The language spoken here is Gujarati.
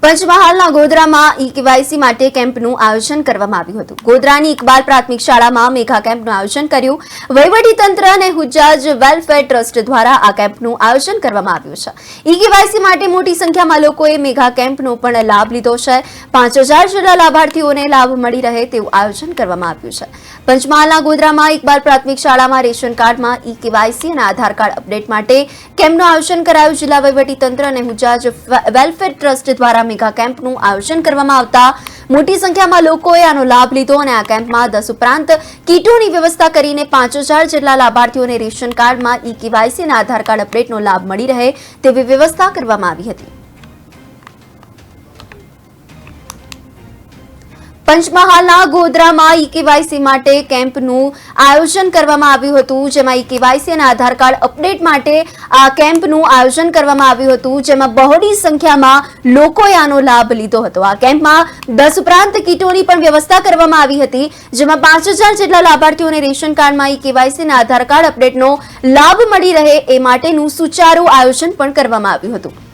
પંચમહાલના ગોધરામાં ઈ-કેવાયસી માટે કેમ્પનું આયોજન કરવામાં આવ્યું હતું। ગોધરાની ઇકબાલ પ્રાથમિક શાળામાં મેગા કેમ્પનું આયોજન કર્યું। વહીવટીતંત્ર અને હુજ્જાજ વેલફેર ટ્રસ્ટ દ્વારા આ કેમ્પનું આયોજન કરવામાં આવ્યું છે। ઈ-કેવાયસી માટે મોટી સંખ્યામાં લોકોએ મેગા કેમ્પનો પણ લાભ લીધો છે। 5000 જેટલા લાભાર્થીઓને લાભ મળી રહે તેવું આયોજન કરવામાં આવ્યું છે। પંચમહાલના ગોધરામાં ઇકબાલ પ્રાથમિક શાળામાં રેશન કાર્ડમાં ઈ-કેવાયસી અને આધાર કાર્ડ અપડેટ માટે કેમ્પનું આયોજન કરાયું। જિલ્લા વહીવટીતંત્ર અને હુજ્જાજ વેલફેર ટ્રસ્ટ દ્વારા મેગા કેમ્પનું આયોજન કરવામાં આવતા મોટી સંખ્યામાં લોકોએ આનો લાભ લીધો અને આ કેમ્પમાં 10 ઉપરાંત કીટોની વ્યવસ્થા કરીને 5000 જેટલા લાભાર્થીઓને રેશન કાર્ડમાં ઈ-કેવાયસી અને આધાર કાર્ડ અપડેટનો લાભ મળી રહે તેવી વ્યવસ્થા કરવામાં આવી હતી। પંચમહાલના ગોધરામાં ઈ-કેવાયસી માટે કેમ્પનું આયોજન કરવામાં આવ્યું હતું, જેમાં ઈ-કેવાયસી અને આધાર કાર્ડ અપડેટ માટે આ કેમ્પનું આયોજન કરવામાં આવ્યું હતું, જેમાં બહોળી સંખ્યામાં લોકોએ આનો લાભ લીધો હતો। આ કેમ્પમાં 10 ઉપરાંત કીટોની પણ વ્યવસ્થા કરવામાં આવી હતી, જેમાં 5000 જેટલા લાભાર્થીઓને રેશન કાર્ડમાં ઈ-કેવાયસી અને આધાર કાર્ડ અપડેટનો લાભ મળી રહે એ માટેનું સુચારું આયોજન પણ કરવામાં આવ્યું હતું।